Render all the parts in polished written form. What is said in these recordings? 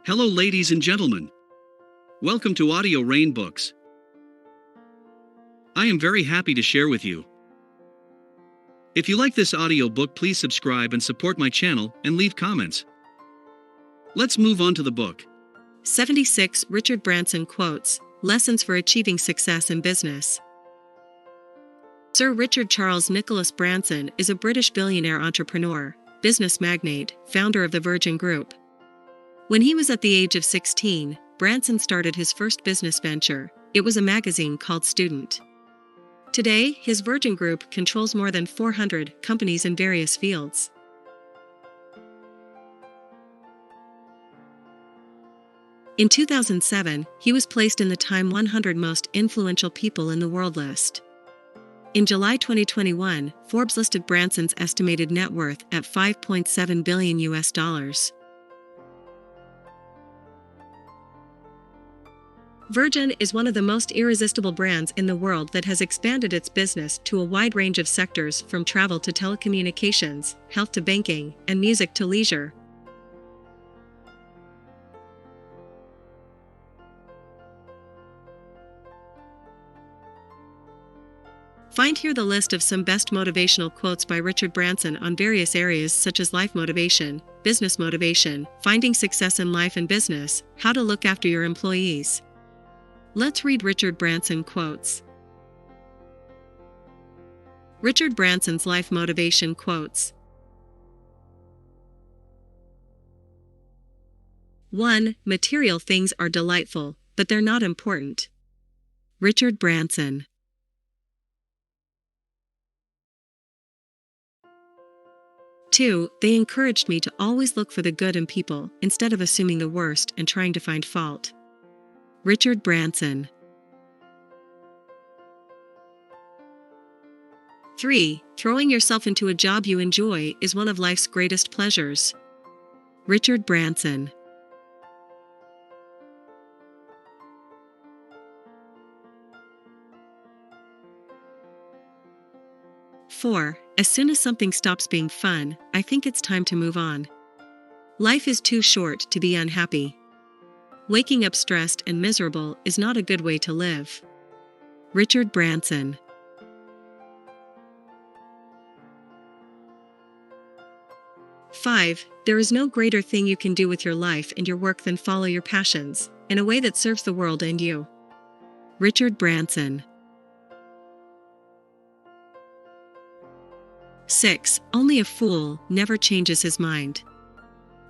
Hello, ladies and gentlemen. Welcome to Audio Rain Books. I am very happy to share with you. If you like this audiobook, please subscribe and support my channel and leave comments. Let's move on to the book. 76 Richard Branson Quotes, Lessons for Achieving Success in Business. Sir Richard Charles Nicholas Branson is a British billionaire entrepreneur, business magnate, founder of the Virgin Group. When he was at the age of 16, Branson started his first business venture. It was a magazine called Student. Today, his Virgin Group controls more than 400 companies in various fields. In 2007, he was placed in the Time 100 Most Influential People in the World list. In July 2021, Forbes listed Branson's estimated net worth at $5.7 billion. Virgin is one of the most irresistible brands in the world that has expanded its business to a wide range of sectors, from travel to telecommunications, health to banking, and music to leisure. Find here the list of some best motivational quotes by Richard Branson on various areas such as life motivation, business motivation, finding success in life and business, how to look after your employees. Let's read Richard Branson quotes. Richard Branson's life motivation quotes. 1. Material things are delightful, but they're not important. Richard Branson. 2. They encouraged me to always look for the good in people instead of assuming the worst and trying to find fault. Richard Branson. 3. Throwing yourself into a job you enjoy is one of life's greatest pleasures. Richard Branson. 4. As soon as something stops being fun, I think it's time to move on. Life is too short to be unhappy. Waking up stressed and miserable is not a good way to live. Richard Branson. 5. There is no greater thing you can do with your life and your work than follow your passions, in a way that serves the world and you. Richard Branson. 6. Only a fool never changes his mind.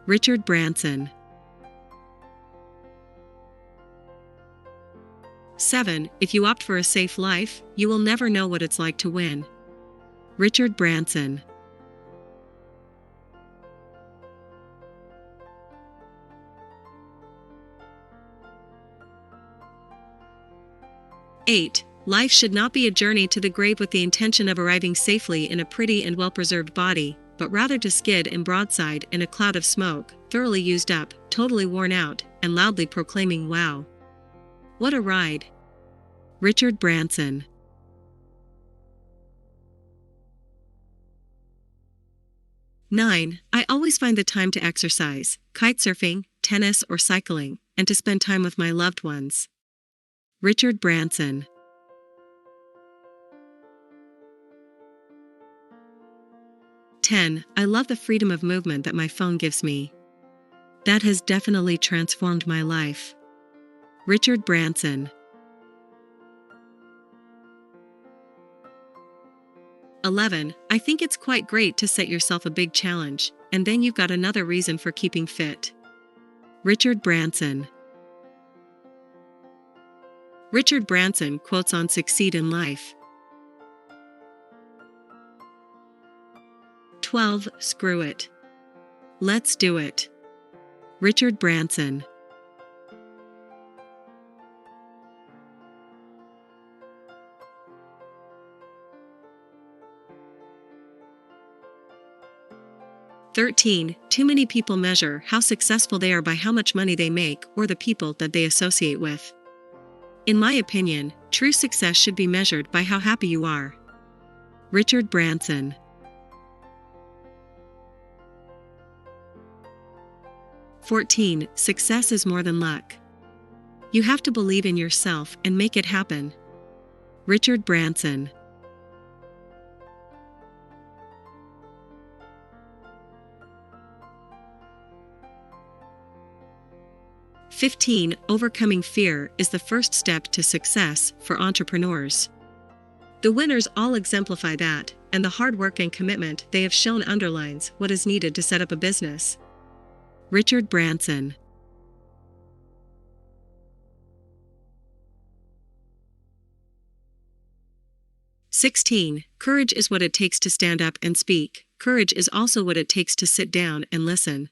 Richard Branson. 7. If you opt for a safe life, you will never know what it's like to win. Richard Branson. 8. Life should not be a journey to the grave with the intention of arriving safely in a pretty and well-preserved body, but rather to skid and broadside in a cloud of smoke, thoroughly used up, totally worn out, and loudly proclaiming, "Wow! What a ride!" Richard Branson. 9. I always find the time to exercise, kitesurfing, tennis, or cycling, and to spend time with my loved ones. Richard Branson. 10. I love the freedom of movement that my phone gives me. That has definitely transformed my life. Richard Branson. 11. I think it's quite great to set yourself a big challenge, and then you've got another reason for keeping fit. Richard Branson. Richard Branson quotes on succeed in life. 12. Screw it. Let's do it. Richard Branson. 13. Too many people measure how successful they are by how much money they make or the people that they associate with. In my opinion, true success should be measured by how happy you are. Richard Branson. 14. Success is more than luck. You have to believe in yourself and make it happen. Richard Branson. 15. Overcoming fear is the first step to success for entrepreneurs. The winners all exemplify that, and the hard work and commitment they have shown underlines what is needed to set up a business. Richard Branson. 16. Courage is what it takes to stand up and speak. Courage is also what it takes to sit down and listen.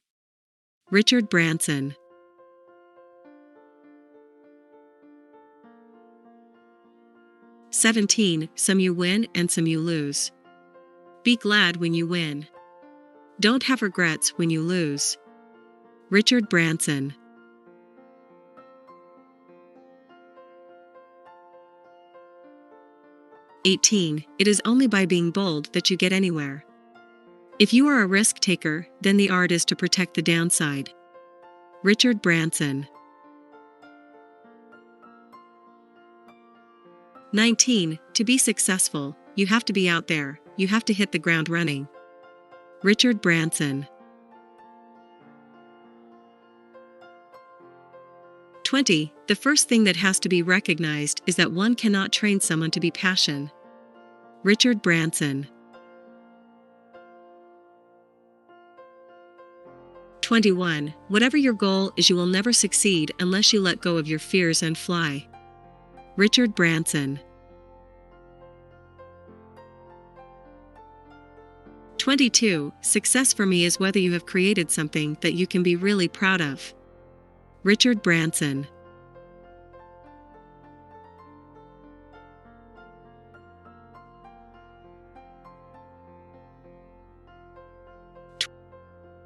Richard Branson. 17. Some you win and some you lose. Be glad when you win. Don't have regrets when you lose. Richard Branson. 18. It is only by being bold that you get anywhere. If you are a risk taker, then the art is to protect the downside. Richard Branson. 19. To be successful, you have to be out there, you have to hit the ground running. Richard Branson. 20. The first thing that has to be recognized is that one cannot train someone to be passionate. Richard Branson. 21. Whatever your goal is, you will never succeed unless you let go of your fears and fly. Richard Branson. 22. Success for me is whether you have created something that you can be really proud of. Richard Branson.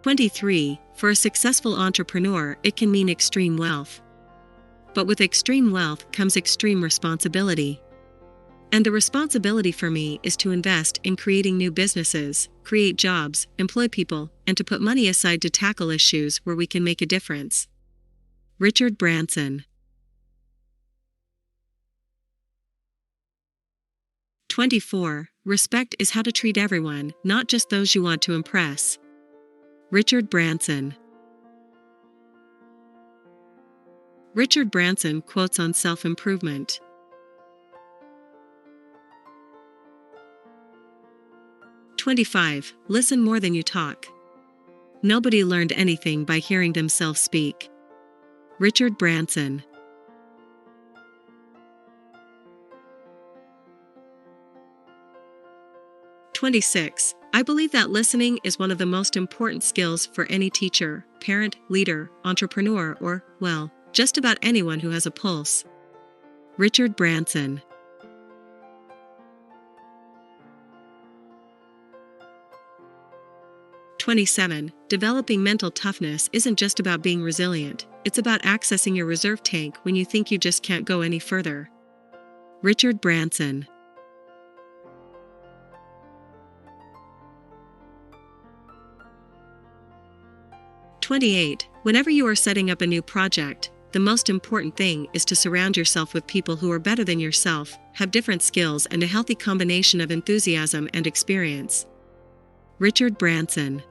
23. For a successful entrepreneur, it can mean extreme wealth. But with extreme wealth comes extreme responsibility. And the responsibility for me is to invest in creating new businesses, create jobs, employ people, and to put money aside to tackle issues where we can make a difference. Richard Branson. 24. Respect is how to treat everyone, not just those you want to impress. Richard Branson. Richard Branson quotes on self-improvement. 25. Listen more than you talk. Nobody learned anything by hearing themselves speak. Richard Branson. 26. I believe that listening is one of the most important skills for any teacher, parent, leader, entrepreneur, or, well, just about anyone who has a pulse. Richard Branson. 27. Developing mental toughness isn't just about being resilient, it's about accessing your reserve tank when you think you just can't go any further. Richard Branson. 28. Whenever you are setting up a new project, the most important thing is to surround yourself with people who are better than yourself, have different skills, and a healthy combination of enthusiasm and experience. Richard Branson.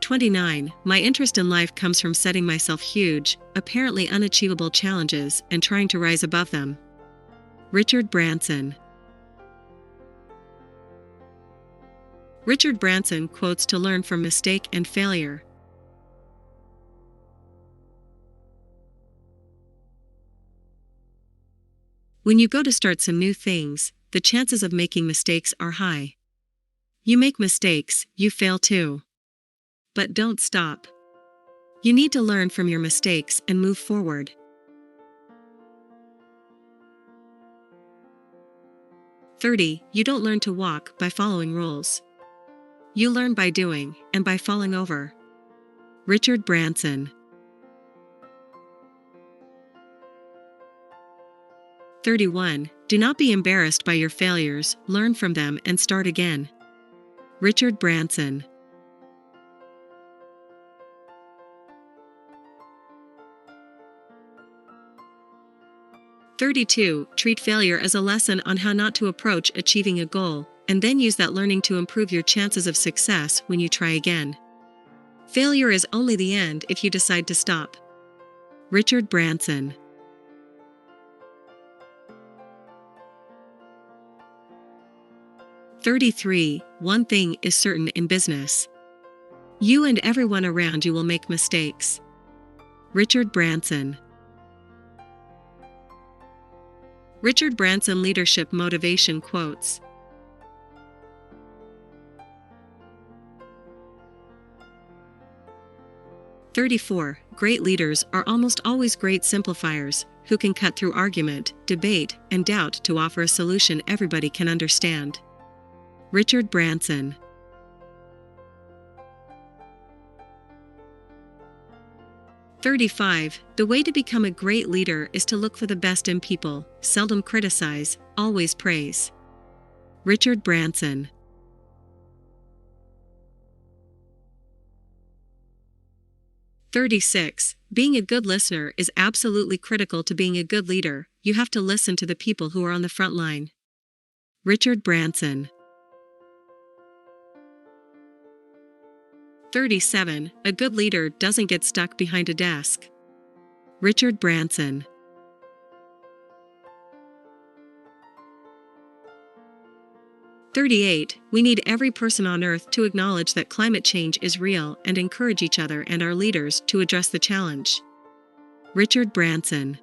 29. My interest in life comes from setting myself huge, apparently unachievable challenges and trying to rise above them. Richard Branson. Richard Branson quotes to learn from mistake and failure. When you go to start some new things, the chances of making mistakes are high. You make mistakes, you fail too. But don't stop. You need to learn from your mistakes and move forward. 30. You don't learn to walk by following rules. You learn by doing, and by falling over. Richard Branson. 31. Do not be embarrassed by your failures, learn from them and start again. Richard Branson. "32. Treat failure as a lesson on how not to approach achieving a goal, and then use that learning to improve your chances of success when you try again. Failure is only the end if you decide to stop." Richard Branson. "33. One thing is certain in business. You and everyone around you will make mistakes." Richard Branson. Richard Branson Leadership Motivation Quotes. "34. Great leaders are almost always great simplifiers, who can cut through argument, debate, and doubt to offer a solution everybody can understand." Richard Branson. "35. The way to become a great leader is to look for the best in people, seldom criticize, always praise." Richard Branson. "36. Being a good listener is absolutely critical to being a good leader. You have to listen to the people who are on the front line." Richard Branson. 37. A good leader doesn't get stuck behind a desk. Richard Branson. 38. We need every person on Earth to acknowledge that climate change is real and encourage each other and our leaders to address the challenge. Richard Branson.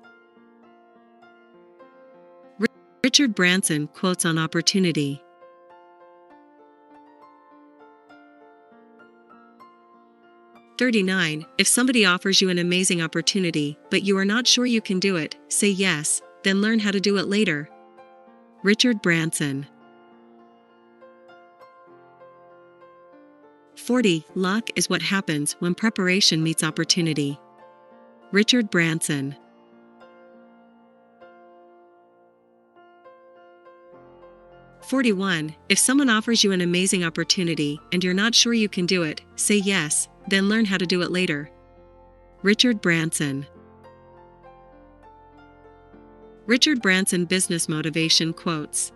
Richard Branson quotes on opportunity. "39. If somebody offers you an amazing opportunity, but you are not sure you can do it, say yes, then learn how to do it later." Richard Branson. 40. Luck is what happens when preparation meets opportunity. Richard Branson. "41. If someone offers you an amazing opportunity and you're not sure you can do it, say yes, then learn how to do it later." Richard Branson. Richard Branson Business Motivation Quotes.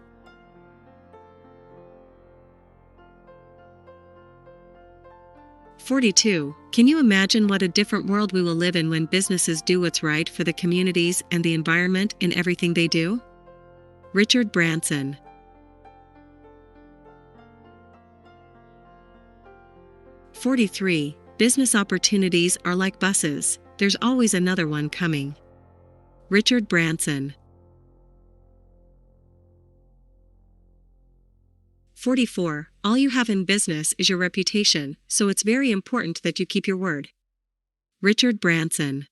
"42. Can you imagine what a different world we will live in when businesses do what's right for the communities and the environment in everything they do?" Richard Branson. 43. Business opportunities are like buses, there's always another one coming. Richard Branson. 44. All you have in business is your reputation, so it's very important that you keep your word. Richard Branson.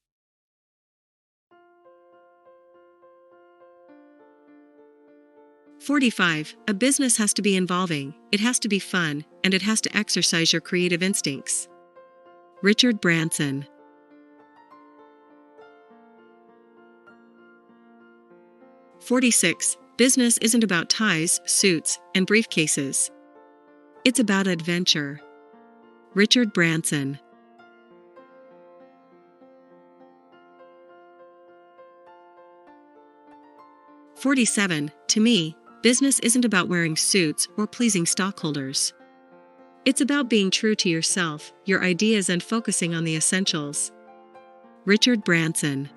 45. A business has to be involving, it has to be fun, and it has to exercise your creative instincts. Richard Branson. 46. Business isn't about ties, suits, and briefcases. It's about adventure. Richard Branson. 47. To me, business isn't about wearing suits or pleasing stockholders. It's about being true to yourself, your ideas, and focusing on the essentials. Richard Branson.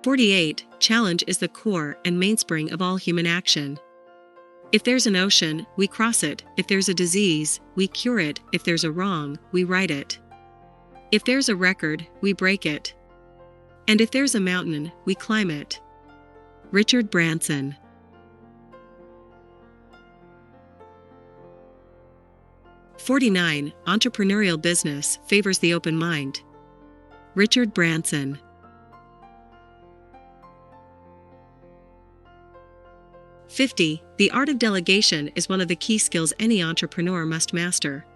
48. Challenge is the core and mainspring of all human action. If there's an ocean, we cross it. If there's a disease, we cure it. If there's a wrong, we right it. If there's a record, we break it. And if there's a mountain, we climb it. Richard Branson. 49. Entrepreneurial business favors the open mind. Richard Branson. 50. The art of delegation is one of the key skills any entrepreneur must master.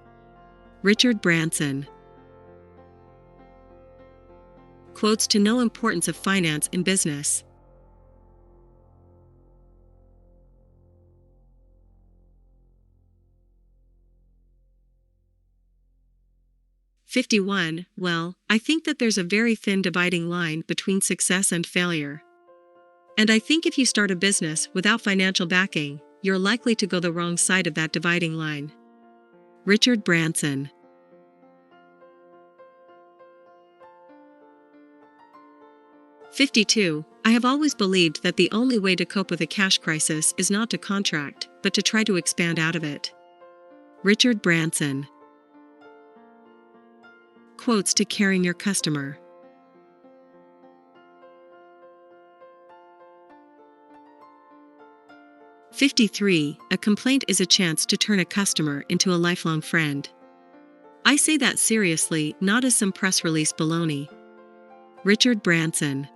Richard Branson. quotes to know importance of finance in business. "51. Well, I think that there's a very thin dividing line between success and failure. And I think if you start a business without financial backing, you're likely to go the wrong side of that dividing line." Richard Branson. "52. I have always believed that the only way to cope with a cash crisis is not to contract, but to try to expand out of it." Richard Branson. Quotes to caring your customer. "53. A complaint is a chance to turn a customer into a lifelong friend. I say that seriously, not as some press release baloney." Richard Branson.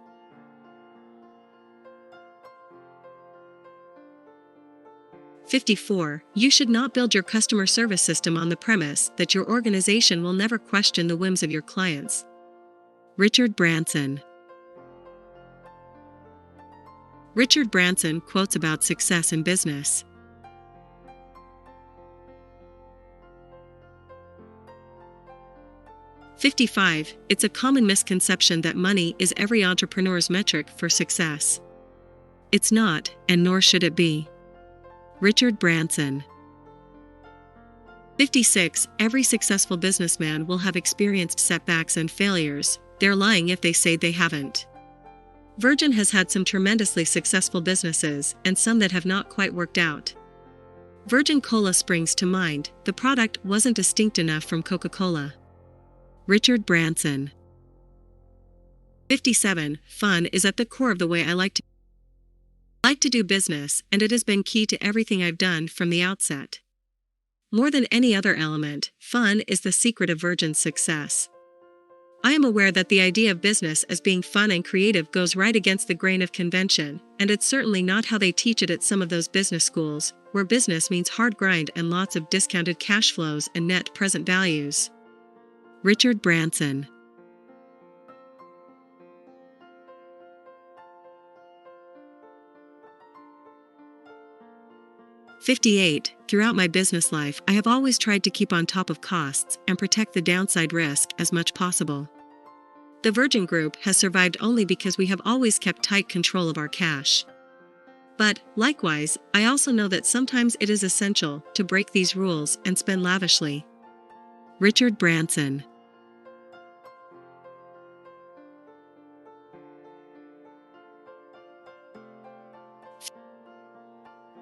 "54. You should not build your customer service system on the premise that your organization will never question the whims of your clients." Richard Branson. Richard Branson quotes about success in business. "55. It's a common misconception that money is every entrepreneur's metric for success. It's not, and nor should it be." Richard Branson. 56. Every successful businessman will have experienced setbacks and failures. They're lying if they say they haven't. Virgin has had some tremendously successful businesses and some that have not quite worked out. Virgin Cola springs to mind. The product wasn't distinct enough from Coca-Cola. Richard Branson. 57. Fun is at the core of the way I like to do business, and it has been key to everything I've done from the outset. More than any other element, fun is the secret of Virgin's success. I am aware that the idea of business as being fun and creative goes right against the grain of convention, and it's certainly not how they teach it at some of those business schools, where business means hard grind and lots of discounted cash flows and net present values. Richard Branson. "58. Throughout my business life, I have always tried to keep on top of costs and protect the downside risk as much possible. The Virgin Group has survived only because we have always kept tight control of our cash. But, likewise, I also know that sometimes it is essential to break these rules and spend lavishly." Richard Branson.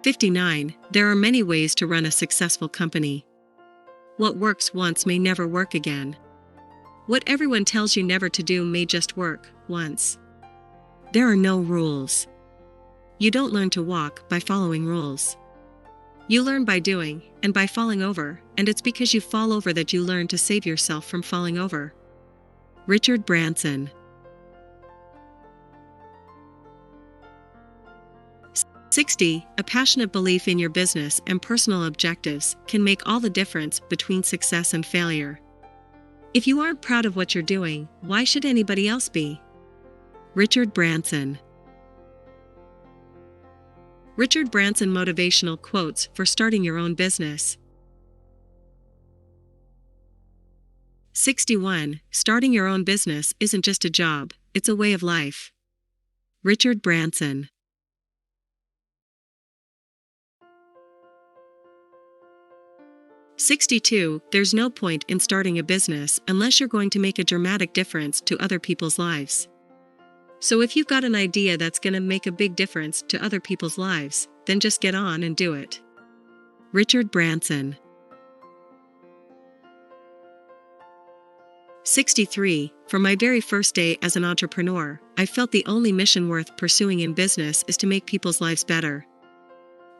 "59. There are many ways to run a successful company. What works once may never work again. What everyone tells you never to do may just work once. There are no rules. You don't learn to walk by following rules. You learn by doing, and by falling over, and it's because you fall over that you learn to save yourself from falling over." Richard Branson. 60. A passionate belief in your business and personal objectives can make all the difference between success and failure. If you aren't proud of what you're doing, why should anybody else be? Richard Branson. Richard Branson motivational quotes for starting your own business. 61. Starting your own business isn't just a job, it's a way of life. Richard Branson. 62. There's no point in starting a business unless you're going to make a dramatic difference to other people's lives. So if you've got an idea that's going to make a big difference to other people's lives, then just get on and do it. Richard Branson. 63. From my very first day as an entrepreneur, I felt the only mission worth pursuing in business is to make people's lives better.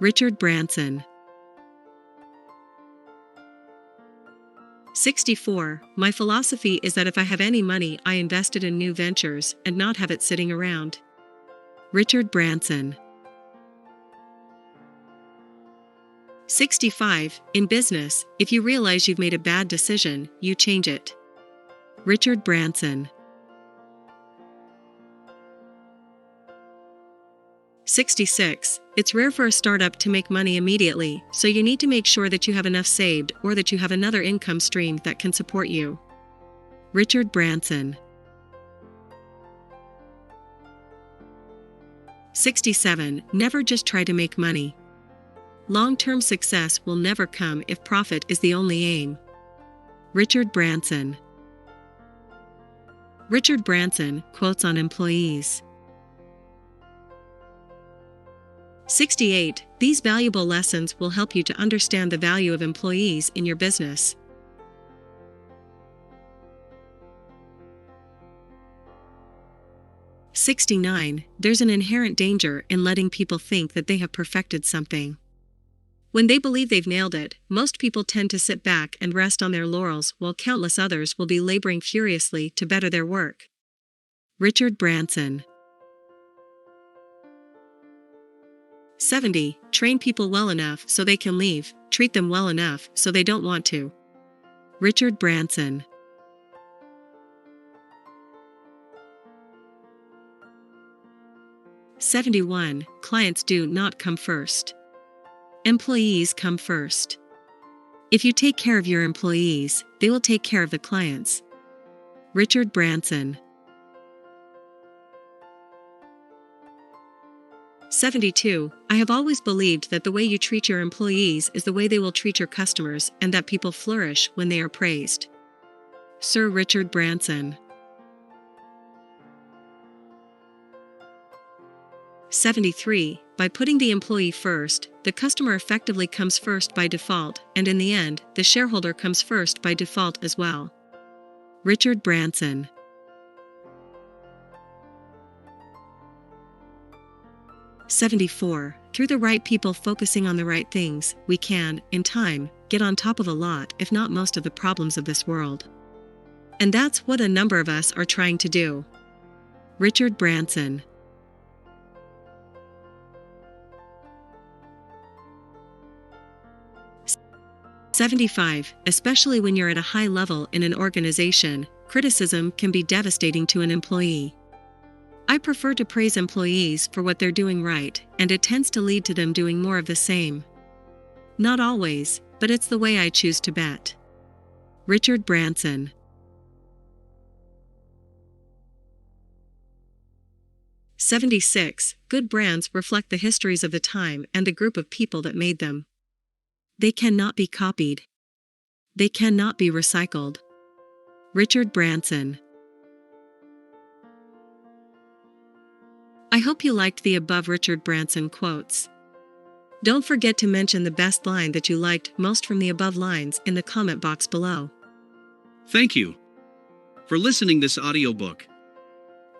Richard Branson. 64. My philosophy is that if I have any money, I invest it in new ventures and not have it sitting around. Richard Branson. 65. In business, if you realize you've made a bad decision, you change it. Richard Branson. 66. It's rare for a startup to make money immediately, so you need to make sure that you have enough saved or that you have another income stream that can support you. Richard Branson. 67. Never just try to make money. Long-term success will never come if profit is the only aim. Richard Branson. Richard Branson quotes on employees. 68. These valuable lessons will help you to understand the value of employees in your business. '69. There's an inherent danger in letting people think that they have perfected something. When they believe they've nailed it, most people tend to sit back and rest on their laurels while countless others will be laboring furiously to better their work. Richard Branson. 70. Train people well enough so they can leave, treat them well enough so they don't want to. Richard Branson. 71. Clients do not come first. Employees come first. If you take care of your employees, they will take care of the clients. Richard Branson. 72. I have always believed that the way you treat your employees is the way they will treat your customers and that people flourish when they are praised. Sir Richard Branson. 73. By putting the employee first, the customer effectively comes first by default, and in the end, the shareholder comes first by default as well. Richard Branson. 74. Through the right people focusing on the right things, we can, in time, get on top of a lot, if not most of the problems of this world. And that's what a number of us are trying to do. Richard Branson. 75. Especially when you're at a high level in an organization, criticism can be devastating to an employee. I prefer to praise employees for what they're doing right, and it tends to lead to them doing more of the same. Not always, but it's the way I choose to bet. Richard Branson. 76. Good brands reflect the histories of the time and the group of people that made them. They cannot be copied. They cannot be recycled. Richard Branson. I hope you liked the above Richard Branson quotes. Don't forget to mention the best line that you liked most from the above lines in the comment box below. Thank you for listening this audiobook.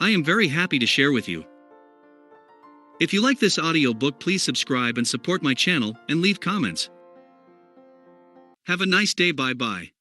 I am very happy to share with you. If you like this audiobook, please subscribe and support my channel and leave comments. Have a nice day. Bye bye.